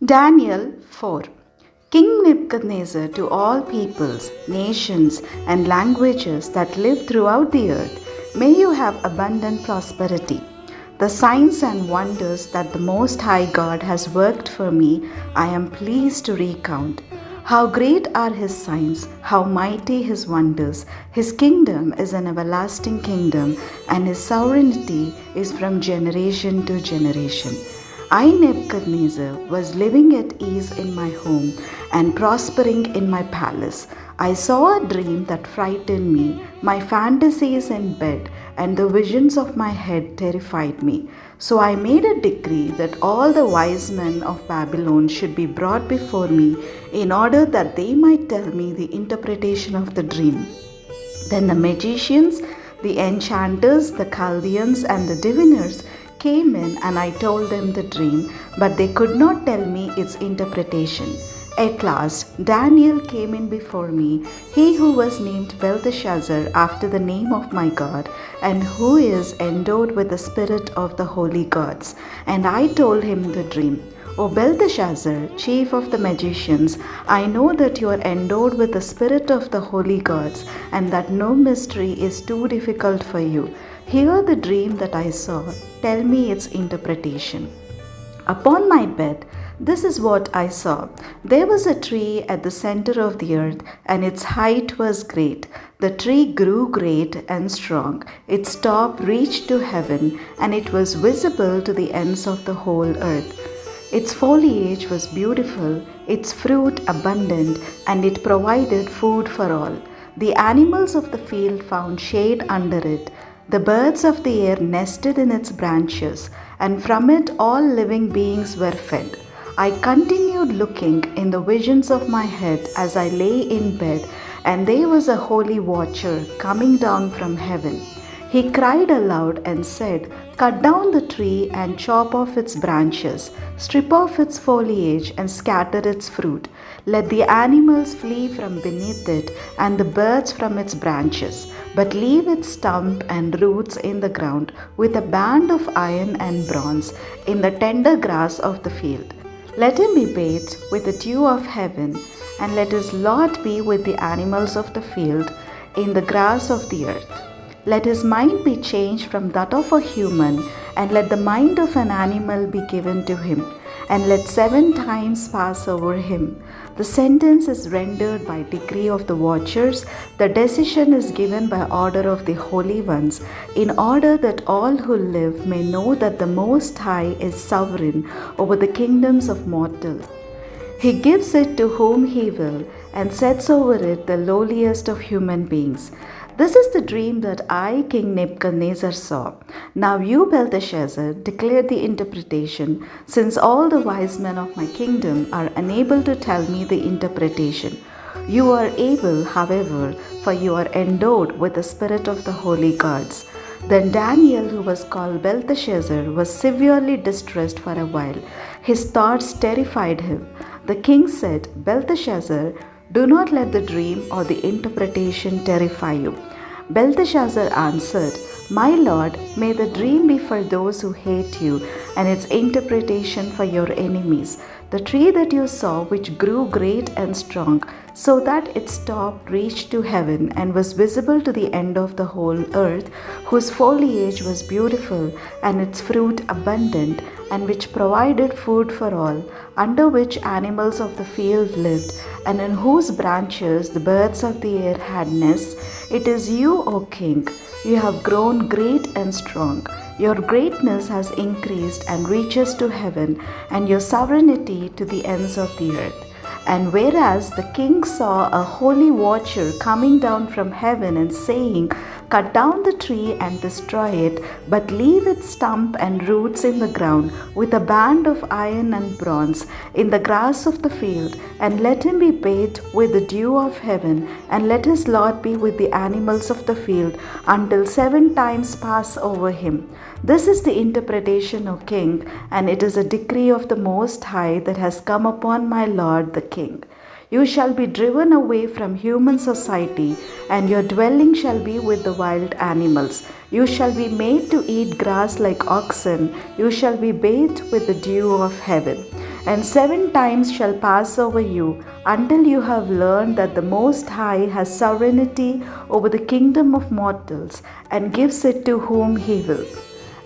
Daniel 4. King Nebuchadnezzar, to all peoples, nations, and languages that live throughout the earth, may you have abundant prosperity. The signs and wonders that the Most High God has worked for me, I am pleased to recount. How great are his signs, how mighty his wonders. His kingdom is an everlasting kingdom, and his sovereignty is from generation to generation. I, Nebuchadnezzar, was living at ease in my home and prospering in my palace. I saw a dream that frightened me, my fantasies in bed, and the visions of my head terrified me. So I made a decree that all the wise men of Babylon should be brought before me in order that they might tell me the interpretation of the dream. Then the magicians, the enchanters, the Chaldeans, and the diviners came in, and I told them the dream, but they could not tell me its interpretation. At last, Daniel came in before me, he who was named Belteshazzar after the name of my God, and who is endowed with the spirit of the holy gods. And I told him the dream. O Belteshazzar, chief of the magicians, I know that you are endowed with the spirit of the holy gods, and that no mystery is too difficult for you. Hear the dream that I saw. Tell me its interpretation. Upon my bed, this is what I saw. There was a tree at the center of the earth, and its height was great. The tree grew great and strong. Its top reached to heaven, and it was visible to the ends of the whole earth. Its foliage was beautiful, its fruit abundant, and it provided food for all. The animals of the field found shade under it. The birds of the air nested in its branches, and from it all living beings were fed. I continued looking in the visions of my head as I lay in bed, and there was a holy watcher coming down from heaven. He cried aloud and said, Cut down the tree and chop off its branches, strip off its foliage and scatter its fruit. Let the animals flee from beneath it and the birds from its branches, but leave its stump and roots in the ground with a band of iron and bronze in the tender grass of the field. Let him be bathed with the dew of heaven, and let his lot be with the animals of the field in the grass of the earth. Let his mind be changed from that of a human, and let the mind of an animal be given to him, and let 7 times pass over him. The sentence is rendered by decree of the watchers, the decision is given by order of the holy ones, in order that all who live may know that the Most High is sovereign over the kingdoms of mortals. He gives it to whom he will, and sets over it the lowliest of human beings. This is the dream that I, King Nebuchadnezzar, saw. Now you, Belteshazzar, declare the interpretation, since all the wise men of my kingdom are unable to tell me the interpretation. You are able, however, for you are endowed with the spirit of the holy gods. Then Daniel, who was called Belteshazzar, was severely distressed for a while. His thoughts terrified him. The king said, Belteshazzar, do not let the dream or the interpretation terrify you. Belteshazzar answered, My lord, may the dream be for those who hate you, and its interpretation for your enemies. The tree that you saw, which grew great and strong, so that its top reached to heaven and was visible to the end of the whole earth, whose foliage was beautiful and its fruit abundant, and which provided food for all, under which animals of the field lived, and in whose branches the birds of the air had nests. It is you, O king. You have grown great and strong. Your greatness has increased and reaches to heaven, and your sovereignty to the ends of the earth. And whereas the king saw a holy watcher coming down from heaven and saying, Cut down the tree and destroy it, but leave its stump and roots in the ground with a band of iron and bronze in the grass of the field, and let him be bathed with the dew of heaven, and let his lot be with the animals of the field until 7 times pass over him. This is the interpretation, O king, and it is a decree of the Most High that has come upon my lord the king. You shall be driven away from human society, and your dwelling shall be with the wild animals. You shall be made to eat grass like oxen. You shall be bathed with the dew of heaven. and 7 times shall pass over you until you have learned that the Most High has sovereignty over the kingdom of mortals and gives it to whom he will.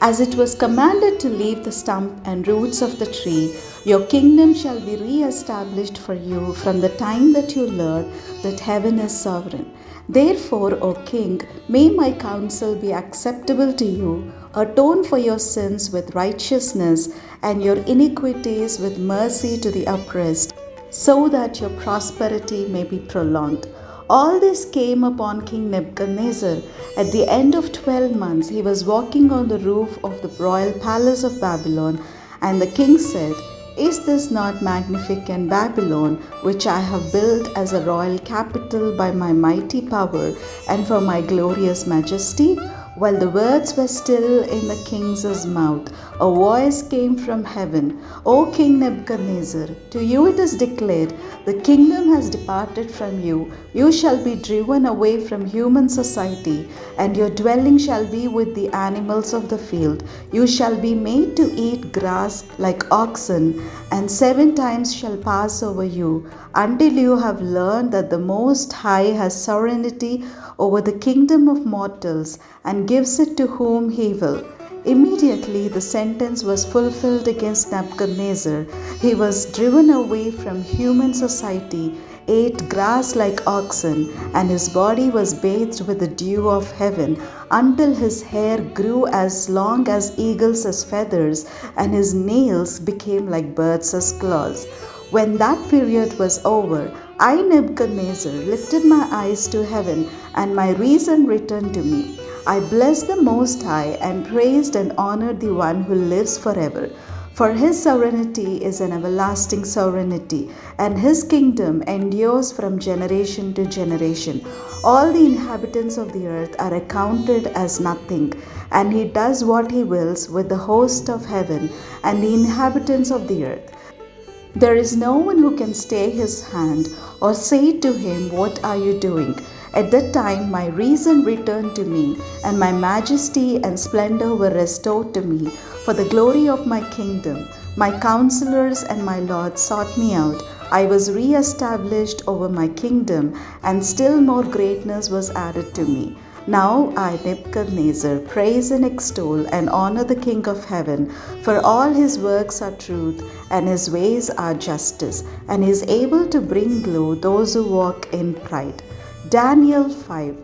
As it was commanded to leave the stump and roots of the tree, your kingdom shall be re-established for you from the time that you learn that heaven is sovereign. Therefore, O King, may my counsel be acceptable to you. Atone for your sins with righteousness and your iniquities with mercy to the oppressed, so that your prosperity may be prolonged. All this came upon King Nebuchadnezzar. At the end of 12 months, he was walking on the roof of the royal palace of Babylon, and the king said, "Is this not magnificent Babylon, which I have built as a royal capital by my mighty power and for my glorious majesty?" While the words were still in the king's mouth, a voice came from heaven, "O King Nebuchadnezzar, to you it is declared, the kingdom has departed from you. You shall be driven away from human society, and your dwelling shall be with the animals of the field. You shall be made to eat grass like oxen, and 7 times shall pass over you, until you have learned that the Most High has sovereignty over the kingdom of mortals and gives it to whom he will." Immediately the sentence was fulfilled against Nebuchadnezzar. He was driven away from human society, ate grass like oxen, and his body was bathed with the dew of heaven, until his hair grew as long as eagles' feathers, and his nails became like birds' claws. When that period was over, I, Nebuchadnezzar, lifted my eyes to heaven, and my reason returned to me. I blessed the Most High and praised and honored the one who lives forever. For his sovereignty is an everlasting sovereignty, and his kingdom endures from generation to generation. All the inhabitants of the earth are accounted as nothing, and he does what he wills with the host of heaven and the inhabitants of the earth. There is no one who can stay his hand or say to him, "What are you doing?" At that time my reason returned to me, and my majesty and splendor were restored to me for the glory of my kingdom. My counselors and my lords sought me out. I was re-established over my kingdom, and still more greatness was added to me. Now I, Nebuchadnezzar, praise and extol and honor the King of heaven, for all his works are truth, and his ways are justice, and he is able to bring low those who walk in pride. Daniel 5.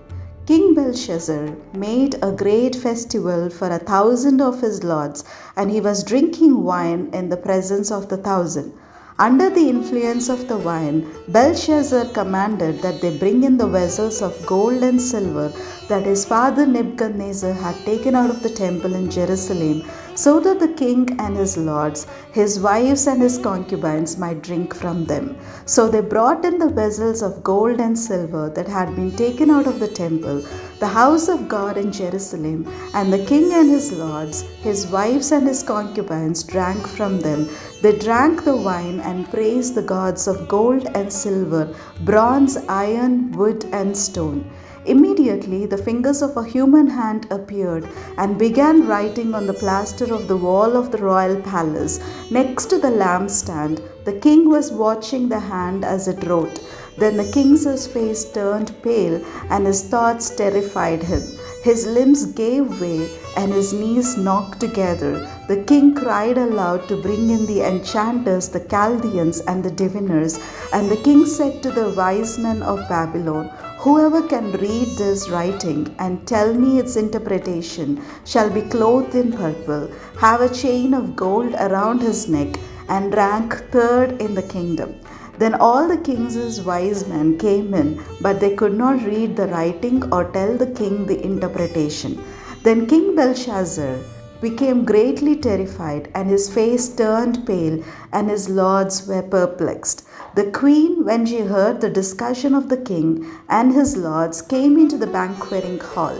King Belshazzar made a great festival for 1,000 of his lords, and he was drinking wine in the presence of the 1,000. Under the influence of the wine, Belshazzar commanded that they bring in the vessels of gold and silver that his father Nebuchadnezzar had taken out of the temple in Jerusalem, so that the king and his lords, his wives and his concubines might drink from them. So they brought in the vessels of gold and silver that had been taken out of the temple, the house of God in Jerusalem, and the king and his lords, his wives and his concubines drank from them. They drank the wine and praised the gods of gold and silver, bronze, iron, wood, and stone. Immediately the fingers of a human hand appeared and began writing on the plaster of the wall of the royal palace next to the lampstand. The king was watching the hand as it wrote. Then the king's face turned pale, and his thoughts terrified him. His limbs gave way and his knees knocked together. The king cried aloud to bring in the enchanters, the Chaldeans, and the diviners. And the king said to the wise men of Babylon, "Whoever can read this writing and tell me its interpretation shall be clothed in purple, have a chain of gold around his neck, and rank third in the kingdom." Then all the king's wise men came in, but they could not read the writing or tell the king the interpretation. Then King Belshazzar became greatly terrified, and his face turned pale, and his lords were perplexed. The queen, when she heard the discussion of the king and his lords, came into the banqueting hall.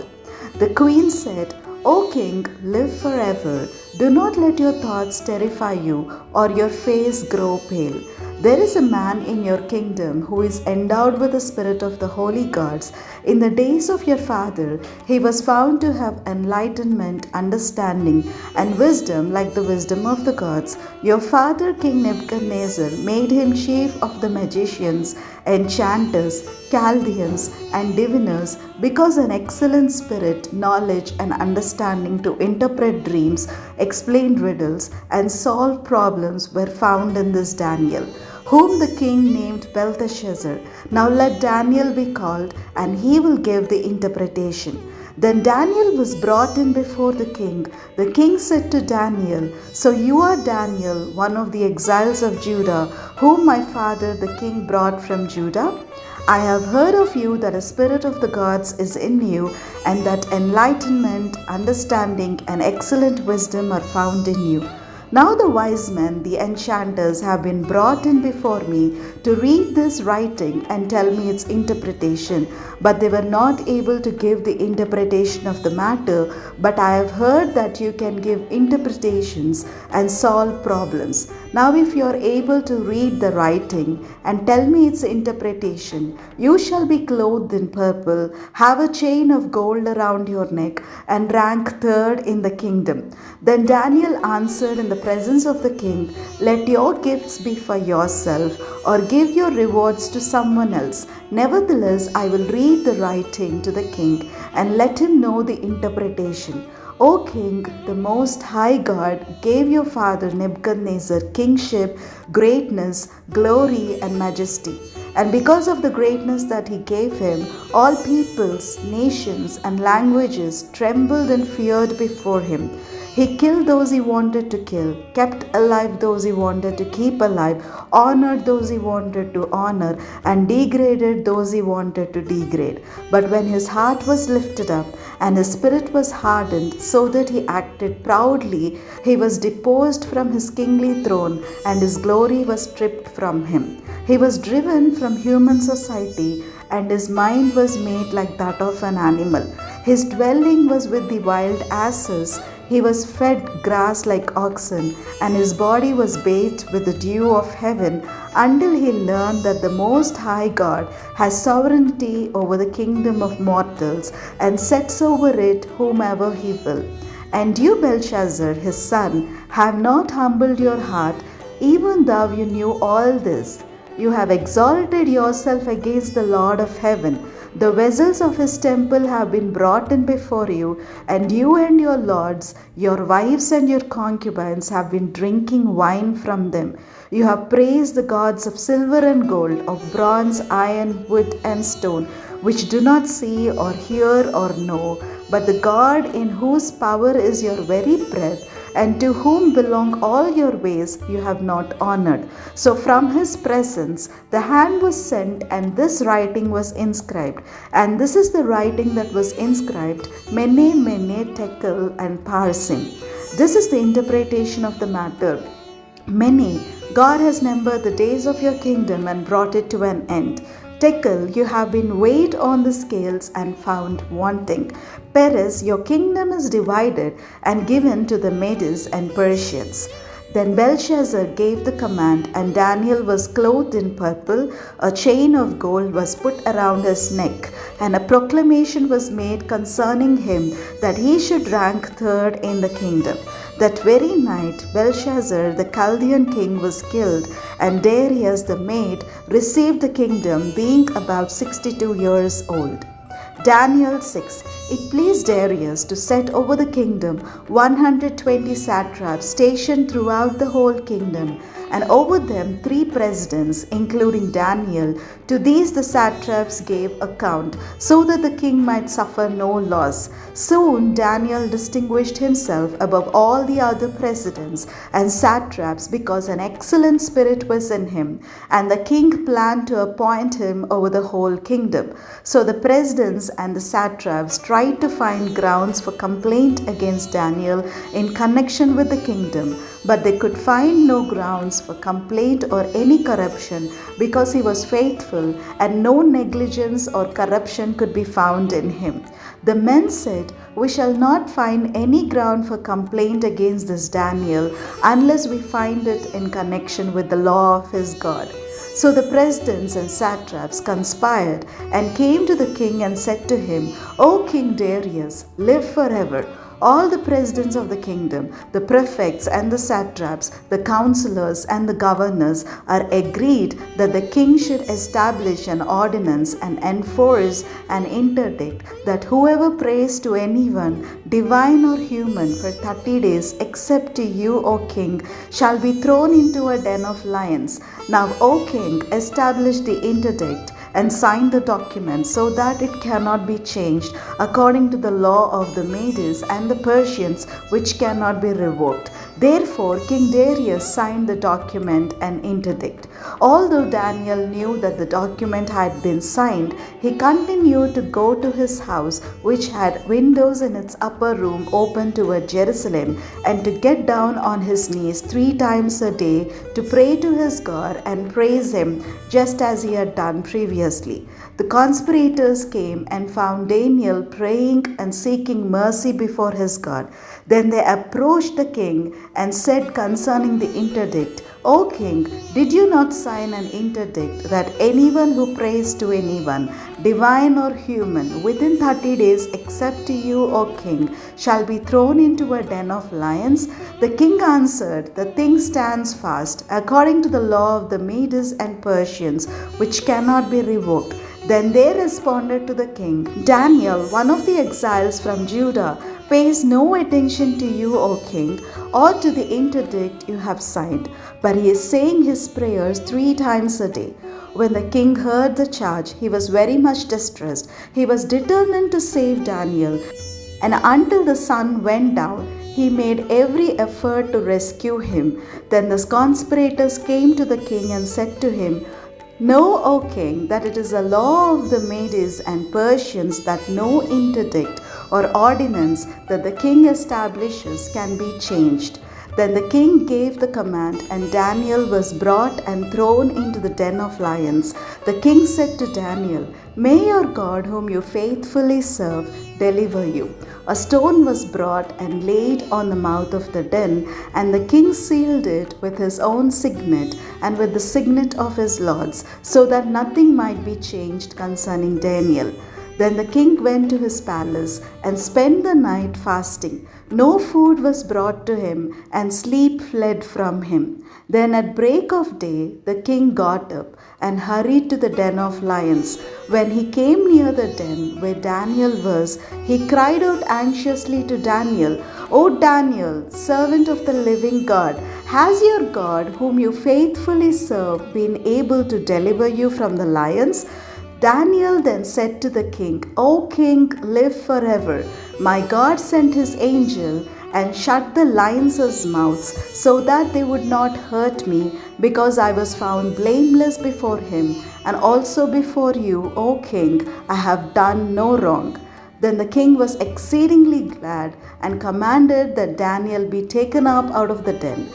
The queen said, "O king, live forever. Do not let your thoughts terrify you or your face grow pale." There is a man in your kingdom who is endowed with the spirit of the holy gods. In the days of your father, he was found to have enlightenment, understanding, and wisdom like the wisdom of the gods. Your father, King Nebuchadnezzar, made him chief of the magicians, enchanters, Chaldeans, and diviners, because an excellent spirit, knowledge, and understanding to interpret dreams, explain riddles, and solve problems were found in this Daniel, whom the king named Belteshazzar. Now let Daniel be called, and he will give the interpretation. Then Daniel was brought in before the king. The king said to Daniel, So you are Daniel, one of the exiles of Judah, whom my father the king brought from Judah? I have heard of you that a spirit of the gods is in you, and that enlightenment, understanding, and excellent wisdom are found in you. Now the wise men, the enchanters, have been brought in before me to read this writing and tell me its interpretation, but they were not able to give the interpretation of the matter. But I have heard that you can give interpretations and solve problems. Now if you are able to read the writing and tell me its interpretation, you shall be clothed in purple, have a chain of gold around your neck, and rank third in the kingdom. Then Daniel answered in the presence of the king, Let your gifts be for yourself, or give your rewards to someone else. Nevertheless, I will read the writing to the king, and let him know the interpretation. O king, the most high God gave your father Nebuchadnezzar kingship, greatness, glory, and majesty. And because of the greatness that he gave him, all peoples, nations, and languages trembled and feared before him. He killed those he wanted to kill, kept alive those he wanted to keep alive, honored those he wanted to honor, and degraded those he wanted to degrade. But when his heart was lifted up and his spirit was hardened, so that he acted proudly, he was deposed from his kingly throne, and his glory was stripped from him. He was driven from human society, and his mind was made like that of an animal. His dwelling was with the wild asses. He was fed grass like oxen, and his body was bathed with the dew of heaven, until he learned that the Most High God has sovereignty over the kingdom of mortals, and sets over it whomever he will. And you, Belshazzar, his son, have not humbled your heart, even though you knew all this. You have exalted yourself against the Lord of heaven. The vessels of his temple have been brought in before you, and you and your lords, your wives and your concubines have been drinking wine from them. You have praised the gods of silver and gold, of bronze, iron, wood, and stone, which do not see or hear or know, but the God in whose power is your very breath, and to whom belong all your ways, you have not honored. So from his presence the hand was sent, and this writing was inscribed. And this is the writing that was inscribed, Mene, Mene, Tekel, and Parsim. This is the interpretation of the matter. Mene, God has numbered the days of your kingdom and brought it to an end. Tekel, you have been weighed on the scales and found wanting. Peres, your kingdom is divided and given to the Medes and Persians. Then Belshazzar gave the command, and Daniel was clothed in purple. A chain of gold was put around his neck, and a proclamation was made concerning him that he should rank third in the kingdom. That very night, Belshazzar, the Chaldean king, was killed, and Darius the Mede received the kingdom, being about 62 years old. Daniel 6. It pleased Darius to set over the kingdom 120 satraps stationed throughout the whole kingdom, and over them 3 presidents, including Daniel. To these the satraps gave account, so that the king might suffer no loss. Soon Daniel distinguished himself above all the other presidents and satraps, because an excellent spirit was in him, and the king planned to appoint him over the whole kingdom. So the presidents and the satraps tried to find grounds for complaint against Daniel in connection with the kingdom, But they could find no grounds for complaint or any corruption because he was faithful, and no negligence or corruption could be found in him. The men said, "We shall not find any ground for complaint against this Daniel unless we find it in connection with the law of his God." So the presidents and satraps conspired and came to the king and said to him, "O King Darius, live forever." All the presidents of the kingdom, the prefects and the satraps, the counselors and the governors are agreed that the king should establish an ordinance and enforce an interdict that whoever prays to anyone, divine or human, for 30 days except to you, O king, shall be thrown into a den of lions. Now, O king, establish the interdict and sign the document so that it cannot be changed according to the law of the Medes and the Persians, which cannot be revoked. Therefore, King Darius signed the document and interdict. Although Daniel knew that the document had been signed, he continued to go to his house, which had windows in its upper room open toward Jerusalem, and to get down on his knees 3 times a day to pray to his God and praise him, just as he had done previously. The conspirators came and found Daniel praying and seeking mercy before his God. Then they approached the king and said concerning the interdict, "O king, did you not sign an interdict that anyone who prays to anyone, divine or human, within 30 days except to you, O king, shall be thrown into a den of lions?" The king answered, "The thing stands fast, according to the law of the Medes and Persians, which cannot be revoked." Then they responded to the king, "Daniel, one of the exiles from Judah, pays no attention to you, O king, or to the interdict you have signed, but he is saying his prayers 3 times a day." When the king heard the charge, he was very much distressed. He was determined to save Daniel, and until the sun went down, he made every effort to rescue him. Then the conspirators came to the king and said to him, "Know, O king, that it is a law of the Medes and Persians that no interdict or ordinance that the king establishes can be changed." Then the king gave the command, and Daniel was brought and thrown into the den of lions. The king said to Daniel, "May your God, whom you faithfully serve, deliver you." A stone was brought and laid on the mouth of the den, and the king sealed it with his own signet and with the signet of his lords, so that nothing might be changed concerning Daniel. Then the king went to his palace and spent the night fasting. No food was brought to him, and sleep fled from him. Then at break of day, the king got up and hurried to the den of lions. When he came near the den where Daniel was, he cried out anxiously to Daniel, "O Daniel, servant of the living God, has your God, whom you faithfully serve, been able to deliver you from the lions?" Daniel then said to the king, "O king, live forever. My God sent his angel and shut the lions' mouths so that they would not hurt me, because I was found blameless before him, and also before you, O king, I have done no wrong." Then the king was exceedingly glad and commanded that Daniel be taken up out of the den.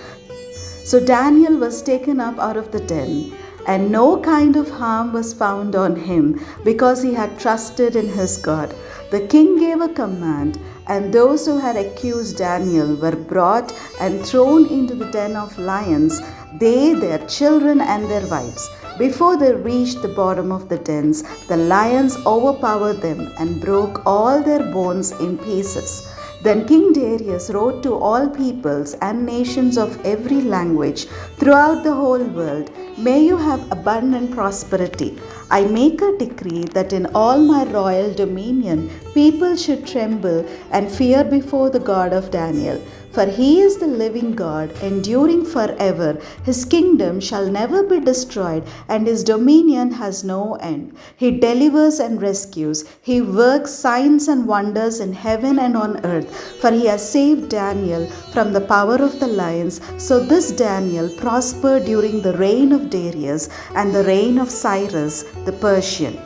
So Daniel was taken up out of the den, and no kind of harm was found on him, because he had trusted in his God. The king gave a command, and those who had accused Daniel were brought and thrown into the den of lions, they, their children, and their wives. Before they reached the bottom of the dens, the lions overpowered them and broke all their bones in pieces. Then King Darius wrote to all peoples and nations of every language throughout the whole world, "May you have abundant prosperity. I make a decree that in all my royal dominion people should tremble and fear before the God of Daniel. For he is the living God, enduring forever. His kingdom shall never be destroyed, and his dominion has no end. He delivers and rescues. He works signs and wonders in heaven and on earth. For he has saved Daniel from the power of the lions." So this Daniel prospered during the reign of Darius and the reign of Cyrus the Persian.